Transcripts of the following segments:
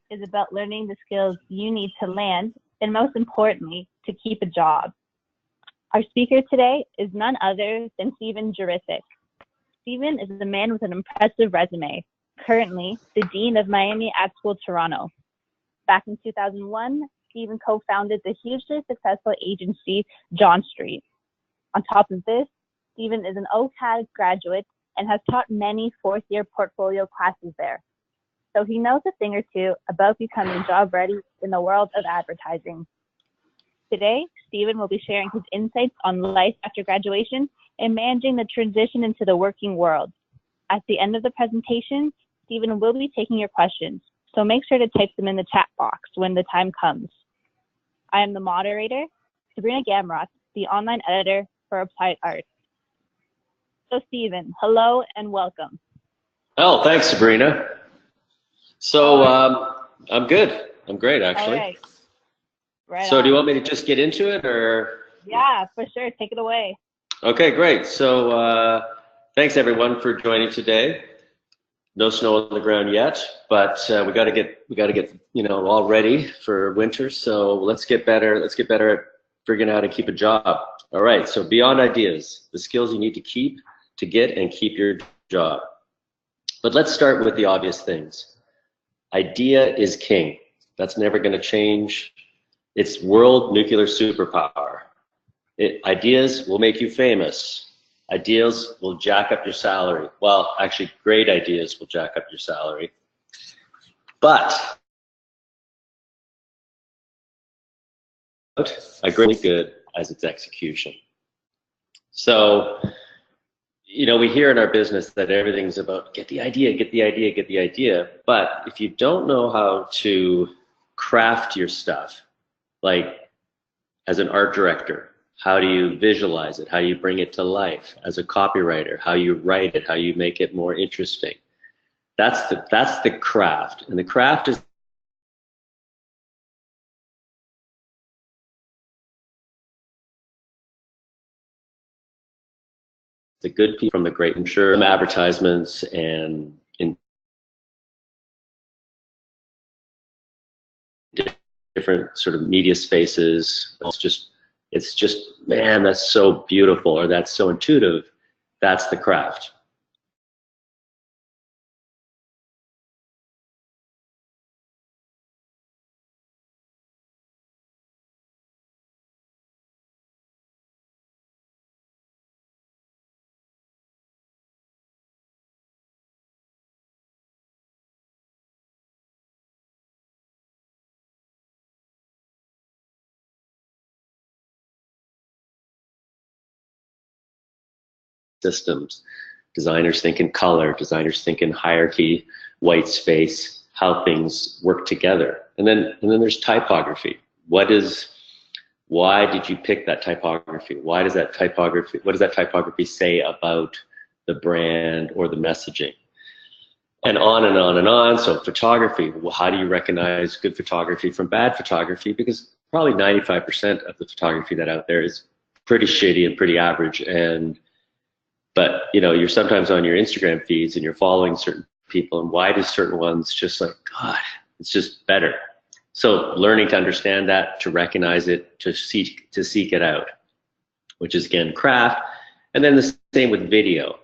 is about learning the skills you need to land, and most importantly, to keep a job. Our speaker today is none other than Jurisic. Steven is a man with an impressive resume, currently the Dean of Miami Art School Toronto. Back in 2001, Steven co-founded the hugely successful agency John Street. On top of this, Steven is an OCAD graduate and has taught many fourth-year portfolio classes there. So he knows a thing or two about becoming job-ready in the world of advertising. Today, Steven will be sharing his insights on life after graduation and managing the transition into the working world. At the end of the presentation, Steven will be taking your questions, so make sure to type them in the chat box when the time comes. I am the moderator, Sabrina Gamrot, the online editor for Applied Art. So Steven, hello and welcome. Oh, thanks, Sabrina. So I'm good. I'm great, actually. All right. Right so on. Do you want me to just get into it, or? Yeah, for sure. Take it away. Okay, great. So thanks everyone for joining today. No snow on the ground yet, but we got to get all ready for winter. So let's get better. Let's get better at figuring out how to keep a job. All right. So beyond ideas, the skills you need to keep to get and keep your job. But let's start with the obvious things. Idea is king. That's never going to change. It's world nuclear superpower. Ideas will make you famous. Ideas will jack up your salary. Well, actually, great ideas will jack up your salary. But a great good as its execution. So, we hear in our business that everything's about get the idea, get the idea, get the idea. But if you don't know how to craft your stuff, like as an art director, how do you visualize it? How do you bring it to life? As a copywriter, how you write it, how you make it more interesting. That's the craft. And the craft is the good people from the great, I'm sure, advertisements and in different sort of media spaces. It's just, man, that's so beautiful, or that's so intuitive. That's the craft. Systems. Designers think in color, designers think in hierarchy, white space, how things work together. And then there's typography. Why did you pick that typography? What does that typography say about the brand or the messaging? And on and on and on. So photography, well, how do you recognize good photography from bad photography? Because probably 95% of the photography that out there is pretty shitty and pretty average. But you're sometimes on your Instagram feeds and you're following certain people, and why do certain ones just like, God, it's just better. So learning to understand that, to recognize it, to seek it out, which is again craft. And then the same with video,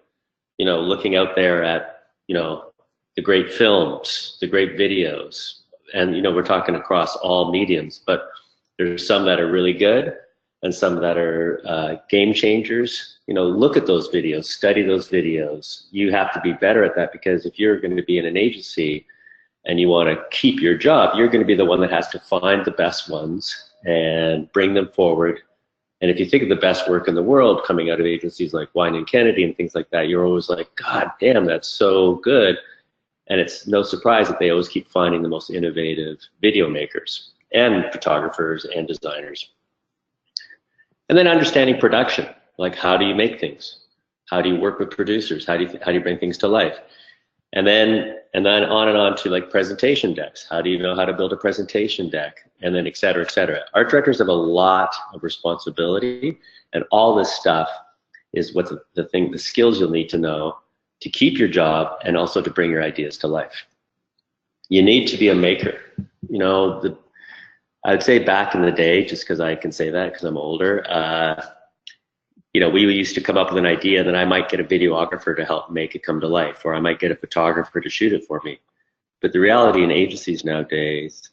looking out there at, the great films, the great videos, and we're talking across all mediums, but there's some that are really good and some that are game changers. Look at those videos, study those videos. You have to be better at that, because if you're going to be in an agency and you want to keep your job, you're going to be the one that has to find the best ones and bring them forward. And if you think of the best work in the world coming out of agencies like Wine & Kennedy and things like that, you're always like, God damn, that's so good. And it's no surprise that they always keep finding the most innovative video makers and photographers and designers. And then understanding production, like how do you make things? How do you work with producers? How do you bring things to life? And then on and on to like presentation decks. How do you know how to build a presentation deck? And then et cetera, et cetera. Art directors have a lot of responsibility, and all this stuff is what's the skills you'll need to know to keep your job and also to bring your ideas to life. you need to be a maker. You know, I'd say back in the day, just because I can say that because I'm older, you know, we used to come up with an idea, then I might get a videographer to help make it come to life, or I might get a photographer to shoot it for me. But the reality in agencies nowadays,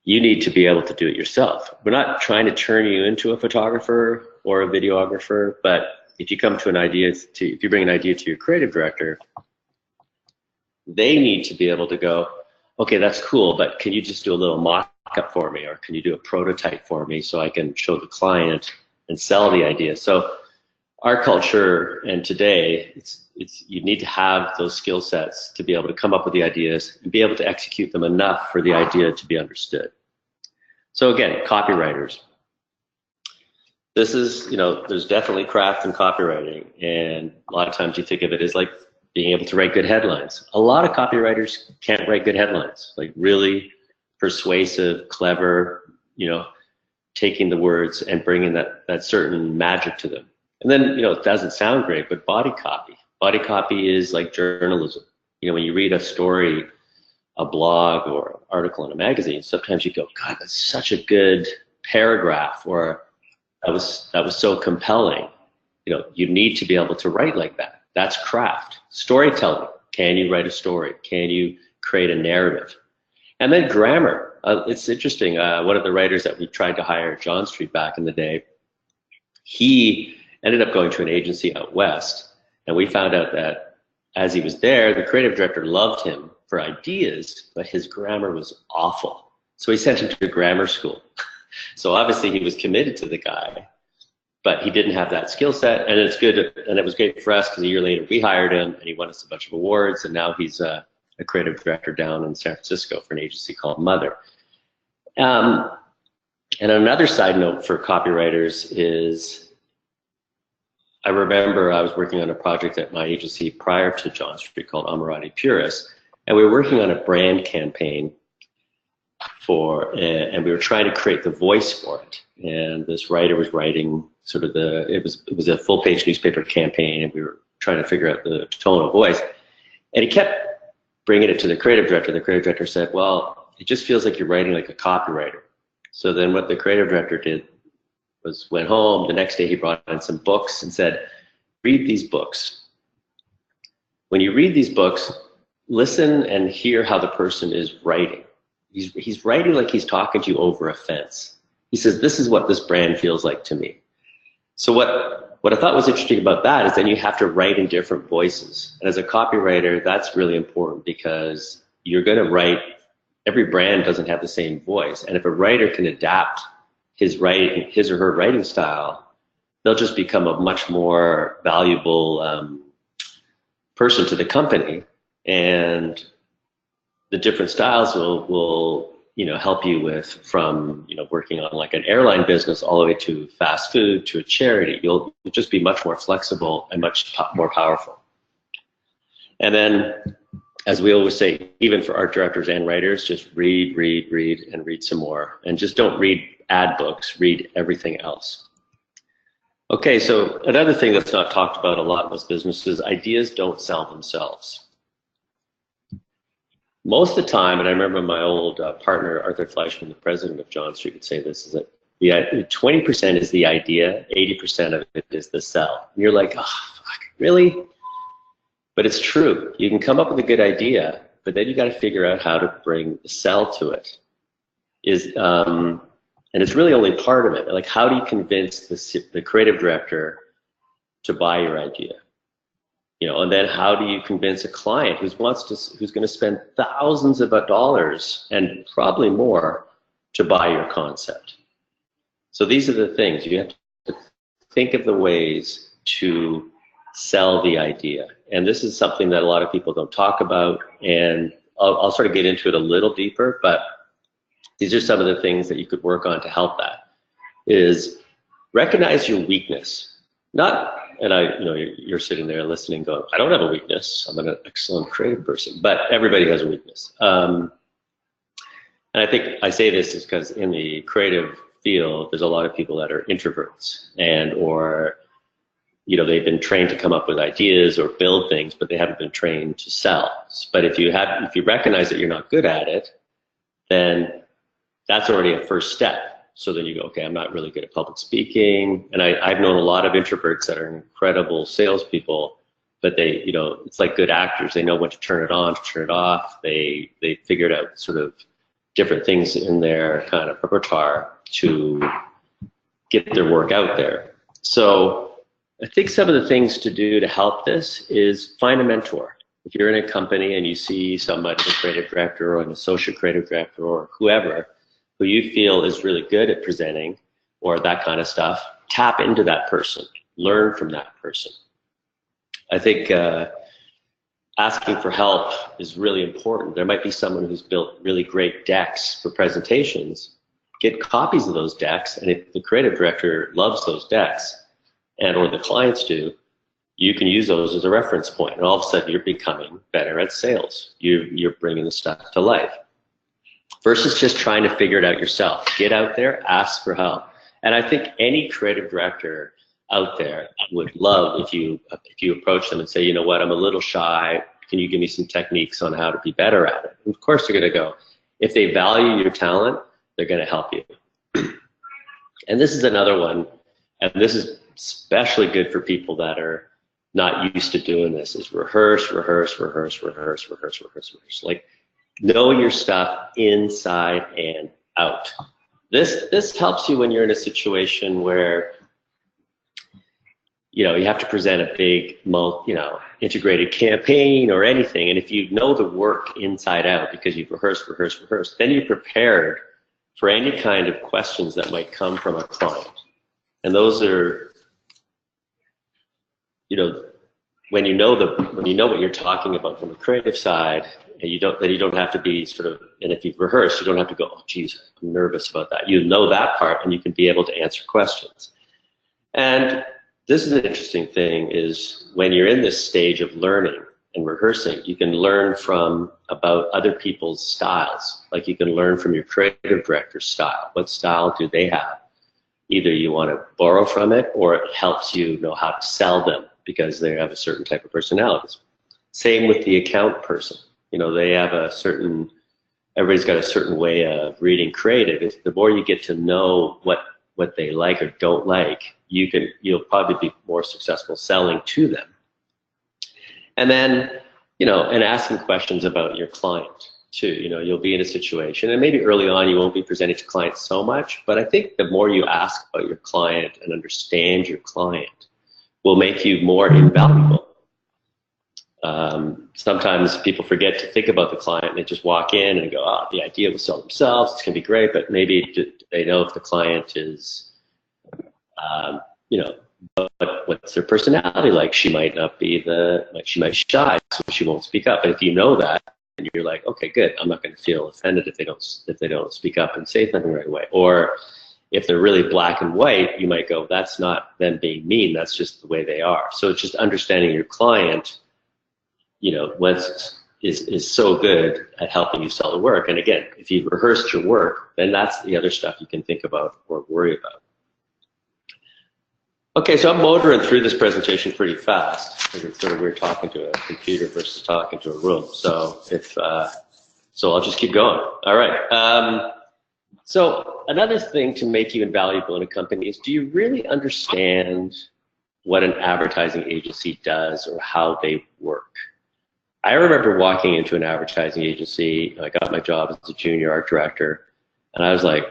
you need to be able to do it yourself. We're not trying to turn you into a photographer or a videographer, but if you come to an idea, if you bring an idea to your creative director, they need to be able to go, okay, that's cool, but can you just do a little mock-up for me, or can you do a prototype for me so I can show the client and sell the idea? So our culture and today, it's you need to have those skill sets to be able to come up with the ideas and be able to execute them enough for the idea to be understood. So again, copywriters. This is, you know, there's definitely craft in copywriting, and a lot of times you think of it as like being able to write good headlines. A lot of copywriters can't write good headlines, like really persuasive, clever, you know, taking the words and bringing that certain magic to them. And then, you know, it doesn't sound great, but body copy. Body copy is like journalism. You know, when you read a story, a blog or an article in a magazine, sometimes you go, God, that's such a good paragraph, or that was so compelling. You know, you need to be able to write like that. That's craft. Storytelling. Can you write a story? Can you create a narrative? And then grammar. It's interesting. One of the writers that we tried to hire at John Street back in the day, he ended up going to an agency out west, and we found out that as he was there, the creative director loved him for ideas, but his grammar was awful. So he sent him to grammar school. So obviously he was committed to the guy, but he didn't have that skill set. And it's good, and it was great for us because a year later we hired him, and he won us a bunch of awards, and now he's a creative director down in San Francisco for an agency called Mother. And another side note for copywriters is, I remember I was working on a project at my agency prior to John Street called Ammirati Puris, and we were working on a brand campaign and we were trying to create the voice for it. And this writer was writing sort of it was a full-page newspaper campaign, and we were trying to figure out the tone of voice. And he kept bringing it to the creative director. The creative director said, well, it just feels like you're writing like a copywriter. So then what the creative director did was went home. The next day he brought in some books and said, read these books. When you read these books, listen and hear how the person is writing. He's writing like he's talking to you over a fence. He says, this is what this brand feels like to me. So what I thought was interesting about that is then you have to write in different voices. And as a copywriter, that's really important, because you're going to write, every brand doesn't have the same voice. And if a writer can adapt his or her writing style, they'll just become a much more valuable person to the company. And the different styles will help you with, from working on like an airline business all the way to fast food to a charity. You'll just be much more flexible and much more powerful. And then, as we always say, even for art directors and writers, just read, and read some more. And just don't read ad books, read everything else. Okay, so another thing that's not talked about a lot in most businesses, ideas don't sell themselves. Most of the time, and I remember my old partner, Arthur Fleischman, the president of John Street, would say this, is that 20% is the idea, 80% of it is the sell. And you're like, oh, fuck, really? But it's true. You can come up with a good idea, but then you got to figure out how to bring the sell to it. And it's really only part of it. Like, how do you convince the creative director to buy your idea? And then how do you convince a client who's going to spend thousands of dollars and probably more to buy your concept? So these are the things. You have to think of the ways to sell the idea. And this is something that a lot of people don't talk about, and I'll sort of get into it a little deeper, but these are some of the things that you could work on to help that. Is recognize your weakness. You're sitting there listening going, I don't have a weakness, I'm an excellent creative person, but everybody has a weakness. And I think I say this is because in the creative field, there's a lot of people that are introverts or you know, they've been trained to come up with ideas or build things, but they haven't been trained to sell. But if you recognize that you're not good at it, then that's already a first step. So then you go, okay, I'm not really good at public speaking. And I've known a lot of introverts that are incredible salespeople, but they, you know, it's like good actors. They know when to turn it on, to turn it off. They figured out sort of different things in their kind of repertoire to get their work out there. So I think some of the things to do to help this is find a mentor. If you're in a company and you see somebody, a creative director or an associate creative director or whoever, who you feel is really good at presenting or that kind of stuff, tap into that person, learn from that person. I think asking for help is really important. There might be someone who's built really great decks for presentations. Get copies of those decks, and if the creative director loves those decks, and or the clients do, you can use those as a reference point, and all of a sudden you're becoming better at sales. You're bringing the stuff to life. Versus just trying to figure it out yourself. Get out there, ask for help. And I think any creative director out there would love if you approach them and say, you know what, I'm a little shy. Can you give me some techniques on how to be better at it? And of course they're going to go. If they value your talent, they're going to help you. And this is another one, and this is especially good for people that are not used to doing this, is rehearse. Like, know your stuff inside and out. This helps you when you're in a situation where, you know, you have to present a big, you know, integrated campaign or anything, and if you know the work inside out because you've rehearsed, then you're prepared for any kind of questions that might come from a client. And those are, you know, when you know what you're talking about from the creative side, and you don't have to be sort of, and if you've rehearsed, you don't have to go, oh geez, I'm nervous about that. You know that part, and you can be able to answer questions. And this is an interesting thing, is when you're in this stage of learning and rehearsing, you can learn about other people's styles. Like, you can learn from your creative director's style. What style do they have? Either you want to borrow from it, or it helps you know how to sell them because they have a certain type of personalities. Same with the account person. You know, they have everybody's got a certain way of reading creative. The more you get to know what they like or don't like, you'll probably be more successful selling to them. And then, you know, and asking questions about your client too. You know, you'll be in a situation, and maybe early on you won't be presenting to clients so much, but I think the more you ask about your client and understand your client will make you more invaluable. Sometimes people forget to think about the client, and they just walk in and go, oh, the idea will sell themselves, it's going to be great, but maybe they know if the client is, you know, what's their personality like? She might not be she might be shy, so she won't speak up. But if you know that, and you're like, okay, good, I'm not going to feel offended if they don't speak up and say something right away. Or if they're really black and white, you might go, that's not them being mean, that's just the way they are. So it's just understanding your client, you know, is so good at helping you sell the work. And again, if you've rehearsed your work, then that's the other stuff you can think about or worry about. Okay, so I'm motoring through this presentation pretty fast, because it's sort of we're talking to a computer versus talking to a room. So so I'll just keep going. All right. So another thing to make you invaluable in a company is, do you really understand what an advertising agency does or how they work? I remember walking into an advertising agency. I got my job as a junior art director, and I was like,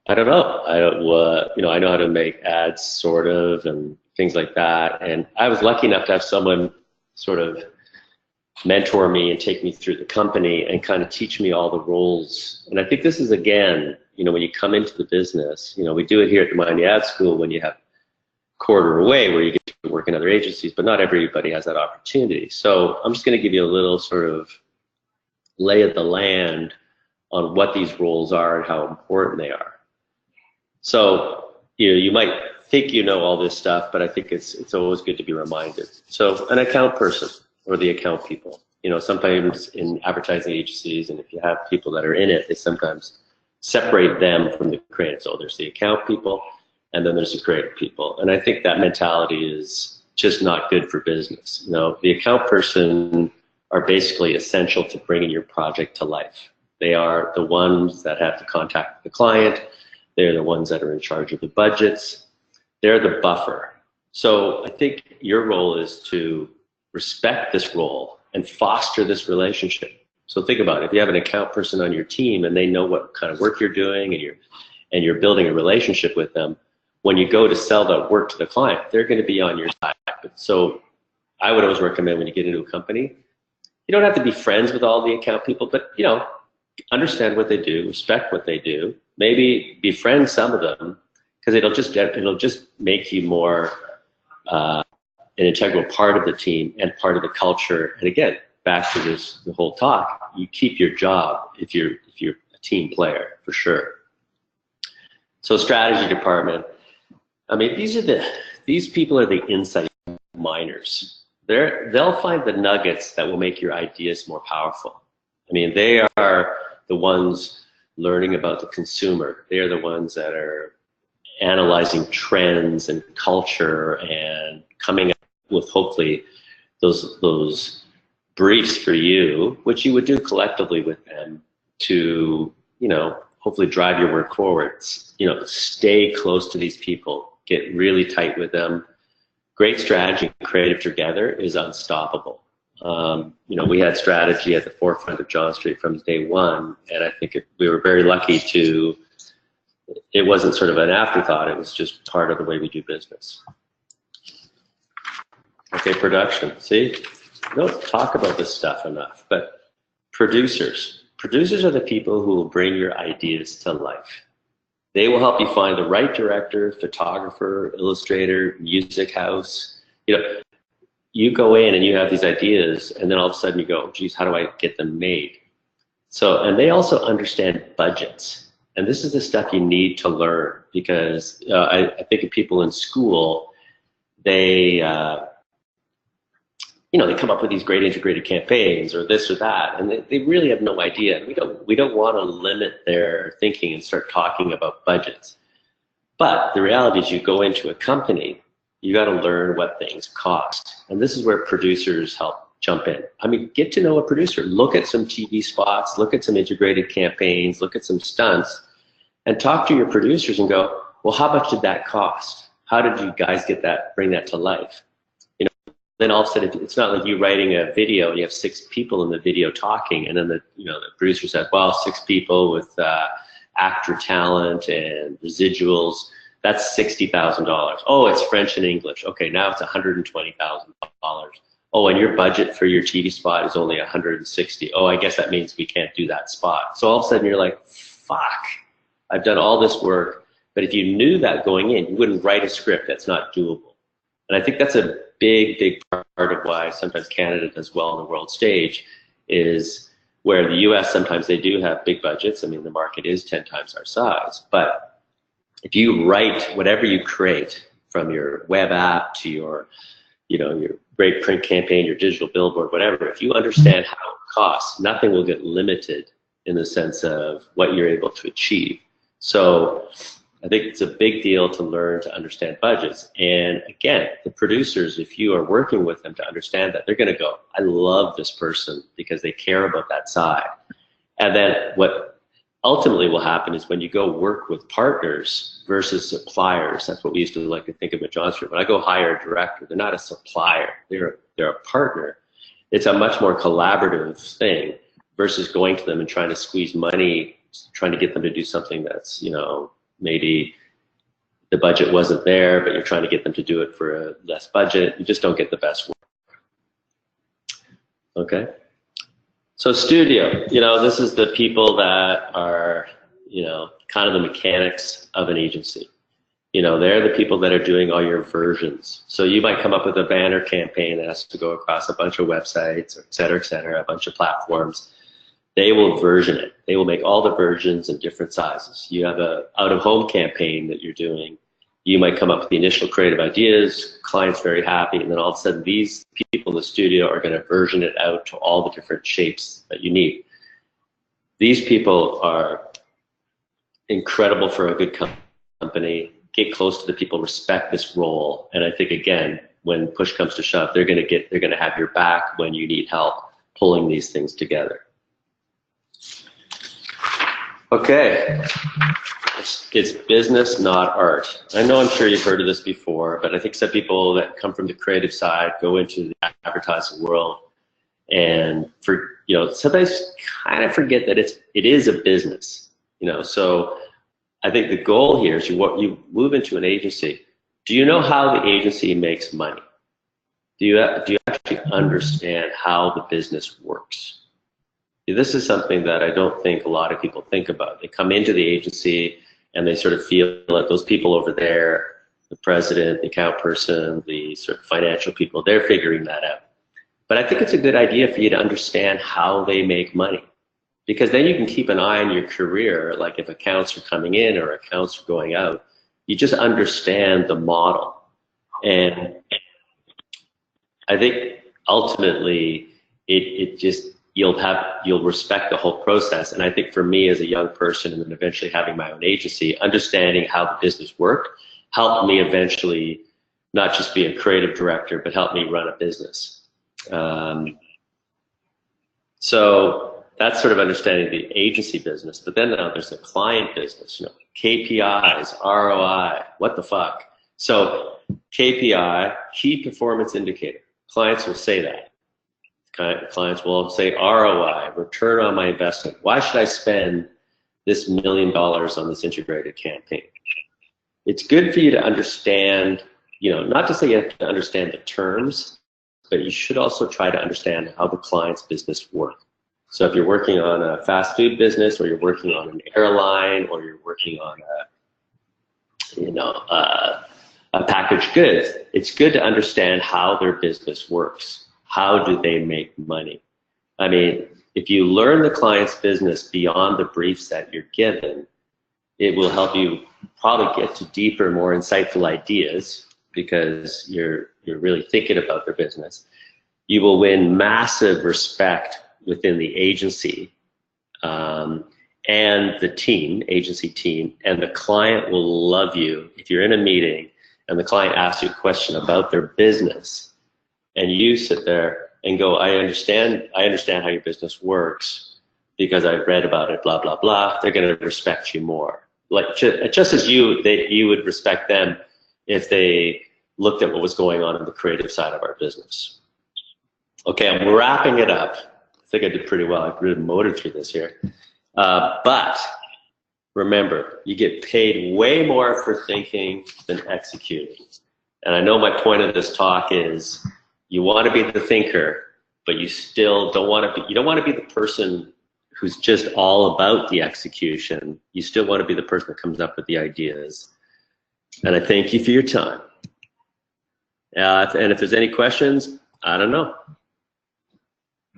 I don't know. You know, I know how to make ads, sort of, and things like that. And I was lucky enough to have someone sort of mentor me and take me through the company and kind of teach me all the roles. And I think this is, again, you know, when you come into the business, you know, we do it here at the Miami Ad School when you have quarter away where you get to work in other agencies, but not everybody has that opportunity. So I'm just going to give you a little sort of lay of the land on what these roles are and how important they are. So, you know, you might think you know all this stuff, but I think it's always good to be reminded. So an account person, or the account people, you know, sometimes in advertising agencies, and if you have people that are in it, they sometimes separate them from the creative. So there's the account people, and then there's the creative people. And I think that mentality is just not good for business. You know, the account person are basically essential to bringing your project to life. They are the ones that have to contact the client. They're the ones that are in charge of the budgets. They're the buffer. So I think your role is to respect this role and foster this relationship. So think about it. If you have an account person on your team and they know what kind of work you're doing and you're building a relationship with them, when you go to sell that work to the client, they're going to be on your side. So I would always recommend when you get into a company, you don't have to be friends with all the account people, but you know, understand what they do, respect what they do, maybe befriend some of them, because it'll just make you more an integral part of the team and part of the culture. And again, back to the whole talk, you keep your job if you're a team player, for sure. So strategy department, I mean, these people are the insight miners. They'll find the nuggets that will make your ideas more powerful. I mean, they are the ones learning about the consumer. They are the ones that are analyzing trends and culture and coming up with hopefully those briefs for you, which you would do collectively with them to, you know, hopefully drive your work forward. You know, stay close to these people, get really tight with them. Great strategy and creative together is unstoppable. You know, we had strategy at the forefront of John Street from day one, and I think we were very lucky it wasn't sort of an afterthought, it was just part of the way we do business. Okay, production. See, we don't talk about this stuff enough, but producers are the people who will bring your ideas to life. They will help you find the right director, photographer, illustrator, music house. You know, you go in and you have these ideas, and then all of a sudden you go, geez, how do I get them made? So, and they also understand budgets. And this is the stuff you need to learn, because I think of people in school, they, you know, they come up with these great integrated campaigns or this or that, and they really have no idea. We don't want to limit their thinking and start talking about budgets. But the reality is, you go into a company, you got to learn what things cost, and this is where producers help jump in. I mean, get to know a producer. Look at some TV spots, look at some integrated campaigns, look at some stunts, and talk to your producers and go, well, how much did that cost? How did you guys bring that to life? Then all of a sudden, it's not like you writing a video and you have 6 people in the video talking, and then the producer said, well, 6 people with actor talent and residuals, that's $60,000. Oh, it's French and English. Okay, now it's $120,000. Oh, and your budget for your TV spot is only $160. Oh, I guess that means we can't do that spot. So all of a sudden you're like, fuck, I've done all this work, but if you knew that going in, you wouldn't write a script that's not doable. And I think that's a big part of why sometimes Canada does well on the world stage, is where the US, sometimes they do have big budgets. I mean, the market is 10 times our size. But if you write whatever you create, from your web app to your great print campaign, your digital billboard, whatever, if you understand how it costs, nothing will get limited in the sense of what you're able to achieve. So I think it's a big deal to learn to understand budgets. And again, the producers, if you are working with them to understand that, they're going to go, I love this person because they care about that side. And then what ultimately will happen is when you go work with partners versus suppliers, that's what we used to like to think of at John Street. When I go hire a director, they're not a supplier, they're a partner. It's a much more collaborative thing versus going to them and trying to squeeze money, trying to get them to do something that's, maybe the budget wasn't there, but you're trying to get them to do it for a less budget. You just don't get the best work. Okay. So studio, this is the people that are, kind of the mechanics of an agency. They're the people that are doing all your versions. So you might come up with a banner campaign that has to go across a bunch of websites, et cetera, a bunch of platforms. They will version it. They will make all the versions in different sizes. You have a out-of-home campaign that you're doing. You might come up with the initial creative ideas, client's very happy, and then all of a sudden these people in the studio are going to version it out to all the different shapes that you need. These people are incredible for a good company. get close to the people, respect this role. And I think, again, when push comes to shove, they're going to have your back when you need help pulling these things together. Okay, it's business, not art. I know, I'm sure you've heard of this before, but I think some people that come from the creative side go into the advertising world and sometimes kind of forget that it is a business, so I think the goal here is you move into an agency. Do you know how the agency makes money? Do you actually understand how the business works? This is something that I don't think a lot of people think about. They come into the agency and they sort of feel like those people over there, the president, the account person, the sort of financial people, they're figuring that out. But I think it's a good idea for you to understand how they make money, because then you can keep an eye on your career, like if accounts are coming in or accounts are going out, you just understand the model. And I think ultimately you'll respect the whole process. And I think for me as a young person and then eventually having my own agency, understanding how the business worked helped me eventually not just be a creative director, but helped me run a business. So that's sort of understanding the agency business. But then now there's the client business, KPIs, ROI, what the fuck? So KPI, key performance indicator. Clients will say that. Clients will say ROI, return on my investment. Why should I spend this $1 million on this integrated campaign? It's good for you to understand, not to say you have to understand the terms, but you should also try to understand how the client's business works. So if you're working on a fast food business, or you're working on an airline, or you're working on a packaged goods, it's good to understand how their business works. How do they make money? I mean, if you learn the client's business beyond the briefs that you're given, it will help you probably get to deeper, more insightful ideas because you're really thinking about their business. You will win massive respect within the agency and the team, agency team, and the client will love you if you're in a meeting and the client asks you a question about their business. And you sit there and go, I understand how your business works because I've read about it, blah, blah, blah. They're going to respect you more. Like just as you would respect them if they looked at what was going on in the creative side of our business. Okay, I'm wrapping it up. I think I did pretty well. I really motored through this here. But remember, you get paid way more for thinking than executing. And I know my point of this talk is, you want to be the thinker, but you still don't want to be, you don't want to be the person who's just all about the execution. You still want to be the person that comes up with the ideas. And I thank you for your time. And if there's any questions, I don't know.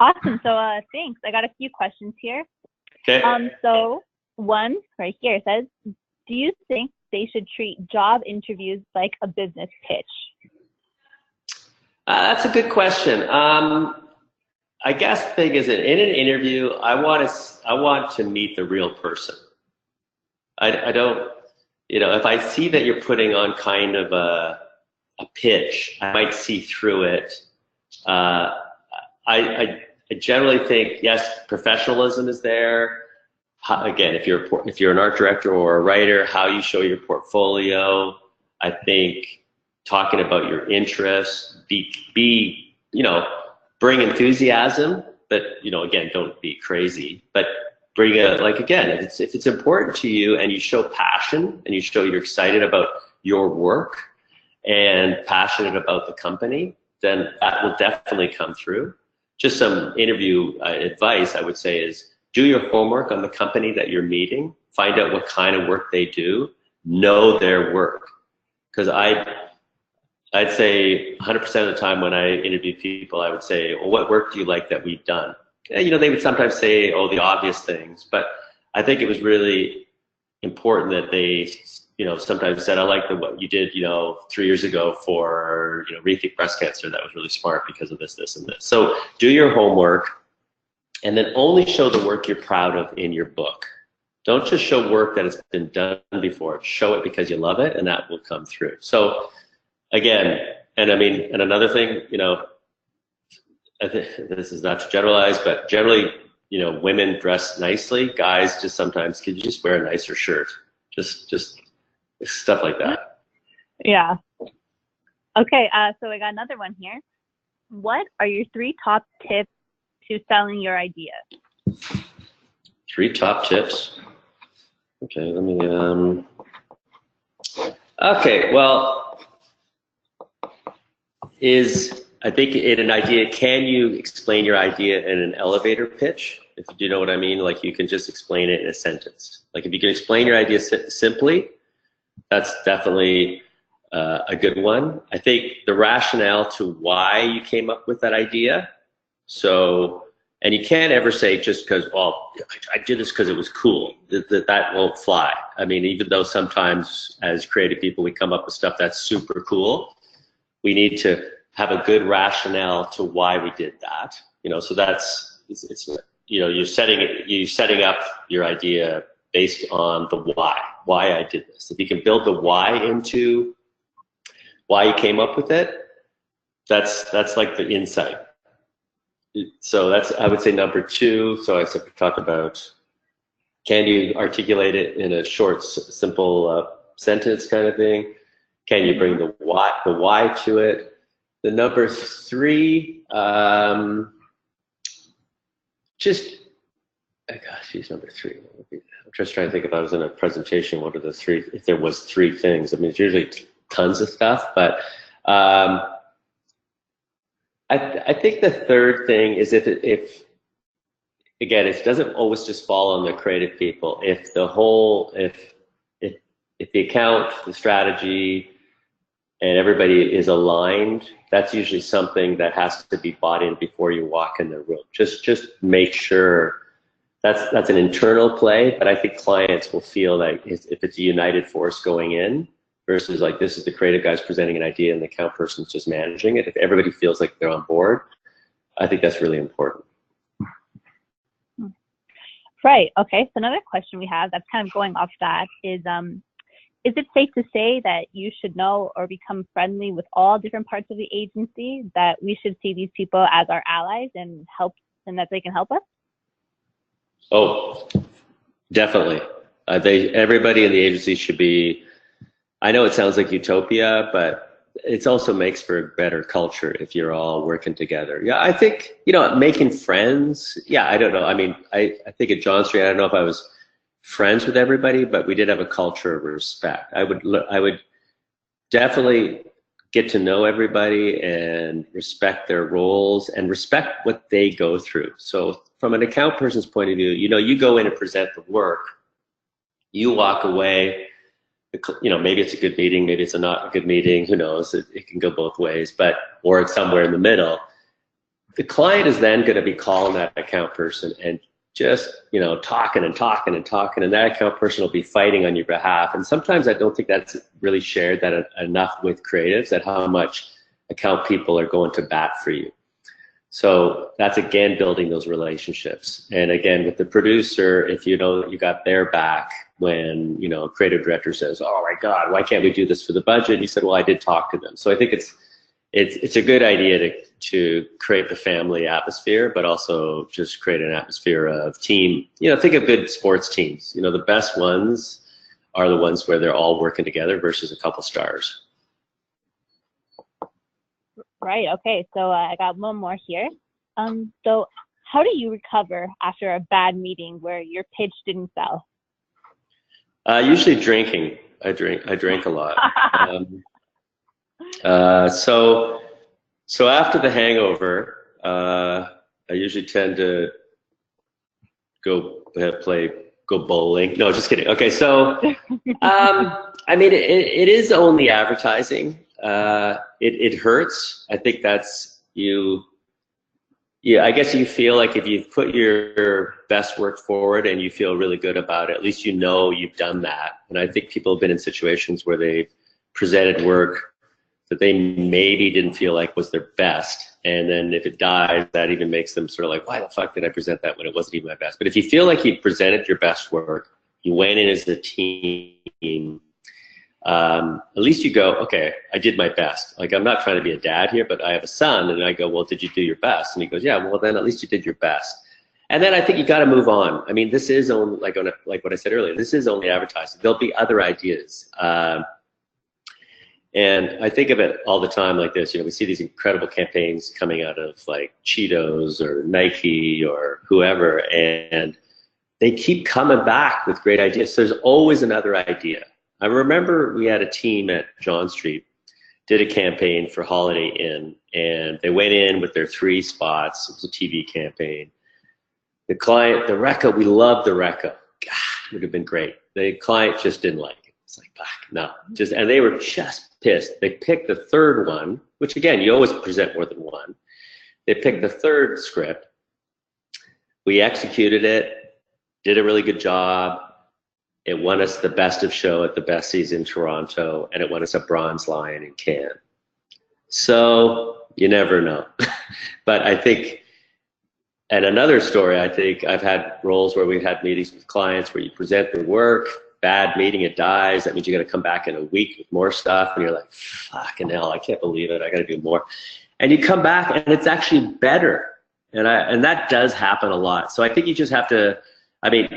Awesome. So thanks. I got a few questions here. Okay. So one right here says, do you think they should treat job interviews like a business pitch? That's a good question. I guess the thing is that in an interview, I want to meet the real person. I don't, if I see that you're putting on kind of a pitch, I might see through it. I generally think, yes, professionalism is there. Again, if you're an art director or a writer, how you show your portfolio. I think talking about your interests, bring enthusiasm, but again, don't be crazy. But bring again, if it's important to you and you show passion and you show you're excited about your work and passionate about the company, then that will definitely come through. Just some interview advice I would say is, do your homework on the company that you're meeting, find out what kind of work they do, know their work. Because I'd say 100% of the time when I interview people, I would say, well, what work do you like that we've done? And, they would sometimes say, oh, the obvious things, but I think it was really important that they, sometimes said, I like what you did, 3 years ago for, rethink breast cancer. That was really smart because of this, this, and this. So do your homework and then only show the work you're proud of in your book. Don't just show work that has been done before. Show it because you love it, and that will come through. So again, and I mean, and another thing, you know, I think this is not to generalize, but generally, you know, women dress nicely. Guys just sometimes, could you just wear a nicer shirt? Just stuff like that. Yeah. Okay, so I got another one here. What are your 3 top tips to selling your idea? 3 top tips. Okay, let me, okay, well, I think in an idea, can you explain your idea in an elevator pitch? If you know what I mean, like you can just explain it in a sentence. Like if you can explain your idea simply, that's definitely a good one. I think the rationale to why you came up with that idea. So, and you can't ever say just because, well, I did this because it was cool. That won't fly. I mean, even though sometimes as creative people we come up with stuff that's super cool, we need to have a good rationale to why we did that. You know, so that's it's you know, you're setting up your idea based on the why I did this. If you can build the why into why you came up with it, that's like the insight. So that's, I would say, number 2. So I talked about, can you articulate it in a short, simple sentence kind of thing? Can you bring the why to it? The number 3, she's number 3. I'm just trying to think if I was in a presentation, what are the 3, if there was 3 things. I mean, it's usually tons of stuff, but I think the third thing is if again, it doesn't always just fall on the creative people. If the account, the strategy, and everybody is aligned, that's usually something that has to be bought in before you walk in the room. Just make sure that's an internal play, but I think clients will feel like if it's a united force going in versus like this is the creative guys presenting an idea and the account person's just managing it. If everybody feels like they're on board, I think that's really important. Right. Okay. So another question we have that's kind of going off that is it safe to say that you should know or become friendly with all different parts of the agency, that we should see these people as our allies and that they can help us? Oh, definitely. Everybody in the agency should be, I know it sounds like utopia, but it also makes for a better culture if you're all working together. Yeah, I think, you know, making friends, yeah, I don't know. I mean, I think at John Street, I don't know if I was friends with everybody, but we did have a culture of respect. I would definitely get to know everybody and respect their roles and respect what they go through. So from an account person's point of view, you know, you go in and present the work, you walk away, you know, maybe it's a good meeting, maybe it's not a good meeting, who knows, it can go both ways, or it's somewhere in the middle. The client is then going to be calling that account person and just, you know, talking, and that account person will be fighting on your behalf. And sometimes I don't think that's really shared that enough with creatives, at how much account people are going to bat for you. So that's, again, building those relationships. And again, with the producer, if you know that you got their back when, you know, a creative director says, oh my God, why can't we do this for the budget? He said, well, I did talk to them. So I think it's a good idea to create the family atmosphere, but also just create an atmosphere of team. You know, think of good sports teams. You know, the best ones are the ones where they're all working together versus a couple stars. Right. Okay. So I got one more here. So how do you recover after a bad meeting where your pitch didn't sell? Usually drinking. I drink a lot. So after the hangover, I usually tend to go bowling. No, just kidding. Okay, so I mean, it is only advertising. It hurts. I think that's you. Yeah, I guess you feel like if you've put your best work forward and you feel really good about it, at least you know you've done that. And I think people have been in situations where they've presented work that they maybe didn't feel like was their best. And then if it dies, that even makes them sort of like, why the fuck did I present that when it wasn't even my best? But if you feel like you presented your best work, you went in as a team, at least you go, okay, I did my best. Like, I'm not trying to be a dad here, but I have a son, and I go, well, did you do your best? And he goes, yeah, well, then at least you did your best. And then I think you got to move on. I mean, this is only, like what I said earlier, this is only advertising. There'll be other ideas. And I think of it all the time like this. You know, we see these incredible campaigns coming out of like Cheetos or Nike or whoever, and they keep coming back with great ideas. So there's always another idea. I remember we had a team at John Street, did a campaign for Holiday Inn, and they went in with their 3 spots. It was a TV campaign. The client, the Recco, we loved the Recco. God, it would have been great. The client just didn't like it. It's like, no, just, and they were just pissed. They picked the 3rd one, which again, you always present more than one. They picked the 3rd script. We executed it, did a really good job. It won us the best of show at the Best Season in Toronto, and it won us a Bronze Lion in Cannes. So you never know. But I think, and another story, I think I've had roles where we've had meetings with clients where you present the work, bad meeting, it dies. That means you got to come back in a week with more stuff, and you're like, fucking hell, I can't believe it. I got to do more. And you come back, and it's actually better. And that does happen a lot. So I think you just have to, I mean,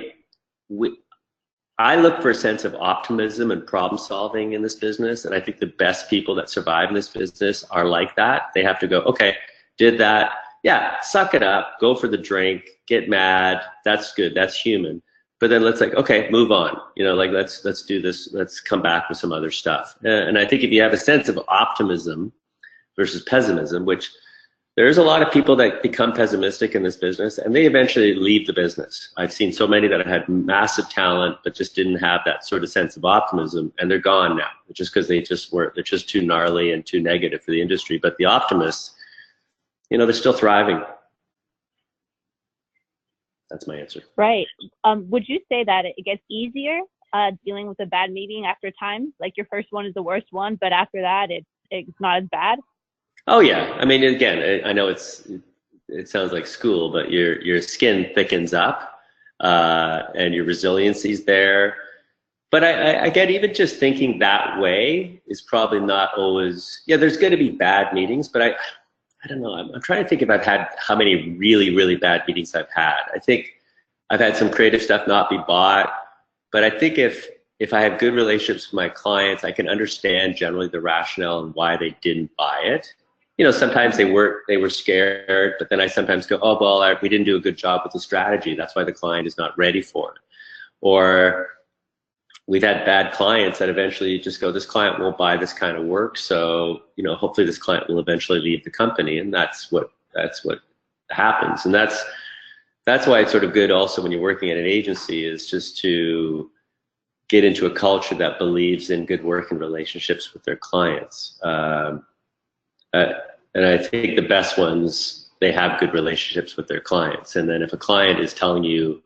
I look for a sense of optimism and problem solving in this business, and I think the best people that survive in this business are like that. They have to go, okay, did that. Yeah, suck it up, go for the drink, get mad, that's good, that's human. But then let's like, okay, move on. You know, like let's do this, let's come back with some other stuff. And I think if you have a sense of optimism versus pessimism, which there's a lot of people that become pessimistic in this business and they eventually leave the business. I've seen so many that had massive talent but just didn't have that sort of sense of optimism, and they're gone now, just because they're just too gnarly and too negative for the industry. But the optimists, you know, they're still thriving. That's my answer. Right. Would you say that it gets easier dealing with a bad meeting after time? Like your first one is the worst one, but after that, it's not as bad? Oh yeah. I mean, again, I know it sounds like school, but your skin thickens up and your resiliency's there. But I get even just thinking that way is probably not always, yeah, there's going to be bad meetings, but I don't know. I'm trying to think if I've had how many really, really bad meetings I've had. I think I've had some creative stuff not be bought, but I think if I have good relationships with my clients, I can understand generally the rationale and why they didn't buy it. You know, sometimes they were scared, but then I sometimes go, oh, well, we didn't do a good job with the strategy. That's why the client is not ready for it. Or we've had bad clients that eventually just go, this client won't buy this kind of work, so, you know, hopefully this client will eventually leave the company, and that's what happens. And that's why it's sort of good also when you're working at an agency, is just to get into a culture that believes in good working relationships with their clients. And I think the best ones, they have good relationships with their clients. And then if a client is telling you,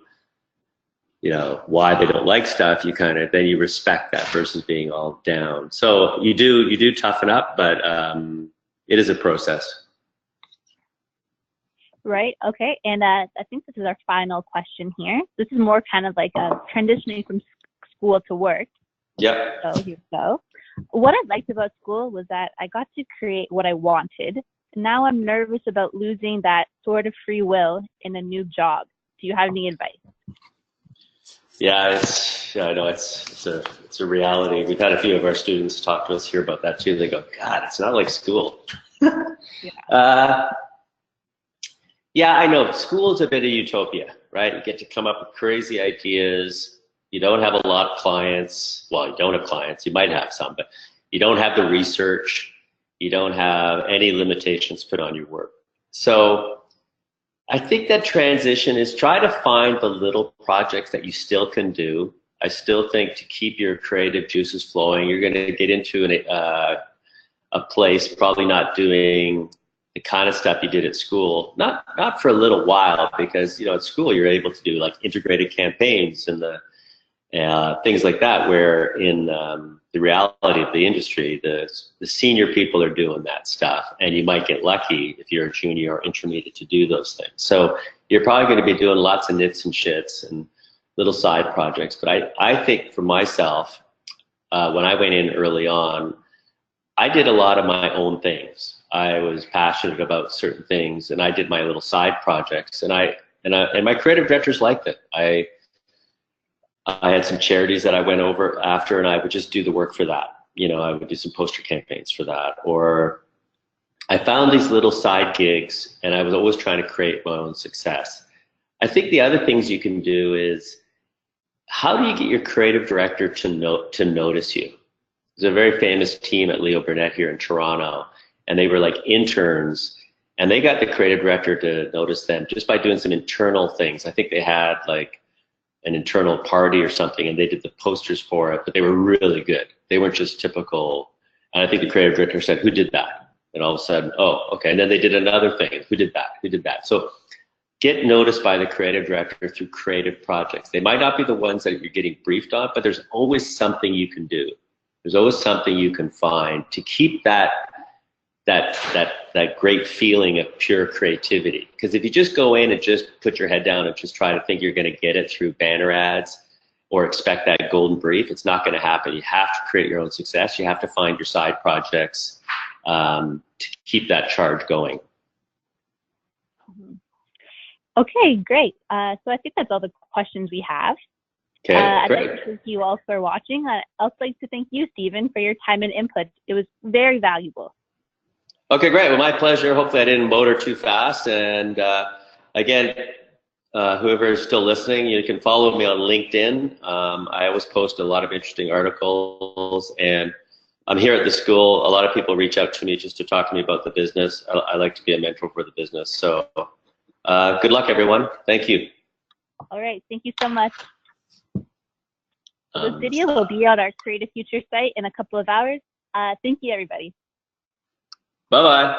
you know, why they don't like stuff, then you respect that versus being all down. So you do toughen up, but it is a process. Right. Okay. And I think this is our final question here. This is more kind of like a transitioning from school to work. Yeah. So here we go. What I liked about school was that I got to create what I wanted. Now I'm nervous about losing that sort of free will in a new job. Do you have any advice? Yeah, I know it's a reality. We've had a few of our students talk to us here about that too. They go, God, it's not like school. Yeah. Yeah, I know. School is a bit of utopia, right? You get to come up with crazy ideas. You don't have a lot of clients. Well, you don't have clients. You might have some, but you don't have the research. You don't have any limitations put on your work. So I think that transition is try to find the little projects that you still can do. I still think to keep your creative juices flowing, you're going to get into a place probably not doing the kind of stuff you did at school, not for a little while, because, you know, at school you're able to do like integrated campaigns and the things like that, where in the reality of the industry, the senior people are doing that stuff, and you might get lucky if you're a junior or intermediate to do those things. So you're probably going to be doing lots of nits and shits, and little side projects. But I think for myself, when I went in early on, I did a lot of my own things. I was passionate about certain things, and I did my little side projects, and my creative directors liked it. I had some charities that I went over after, and I would just do the work for that. You know, I would do some poster campaigns for that, or I found these little side gigs, and I was always trying to create my own success. I think the other things you can do is, how do you get your creative director to notice you? There's a very famous team at Leo Burnett here in Toronto, and they were like interns, and they got the creative director to notice them just by doing some internal things. I think they had like an internal party or something, and they did the posters for it, but they were really good. They weren't just typical. And I think the creative director said, "Who did that?" And all of a sudden, oh, okay. And then they did another thing. Who did that? Who did that? So get noticed by the creative director through creative projects. They might not be the ones that you're getting briefed on, but there's always something you can do. There's always something you can find to keep that great feeling of pure creativity. Because if you just go in and just put your head down and just try to think you're going to get it through banner ads or expect that golden brief, it's not going to happen. You have to create your own success. You have to find your side projects to keep that charge going. Okay, great. So I think that's all the questions we have. Okay, I'd great. like to thank you all for watching. I'd also like to thank you, Stephen, for your time and input. It was very valuable. Okay, great. Well, my pleasure. Hopefully I didn't motor too fast. And again, whoever is still listening, you can follow me on LinkedIn. I always post a lot of interesting articles, and I'm here at the school. A lot of people reach out to me just to talk to me about the business. I like to be a mentor for the business. So good luck, everyone. Thank you. All right. Thank you so much. This video will be on our Creative Future site in a couple of hours. Thank you, everybody. Bye-bye.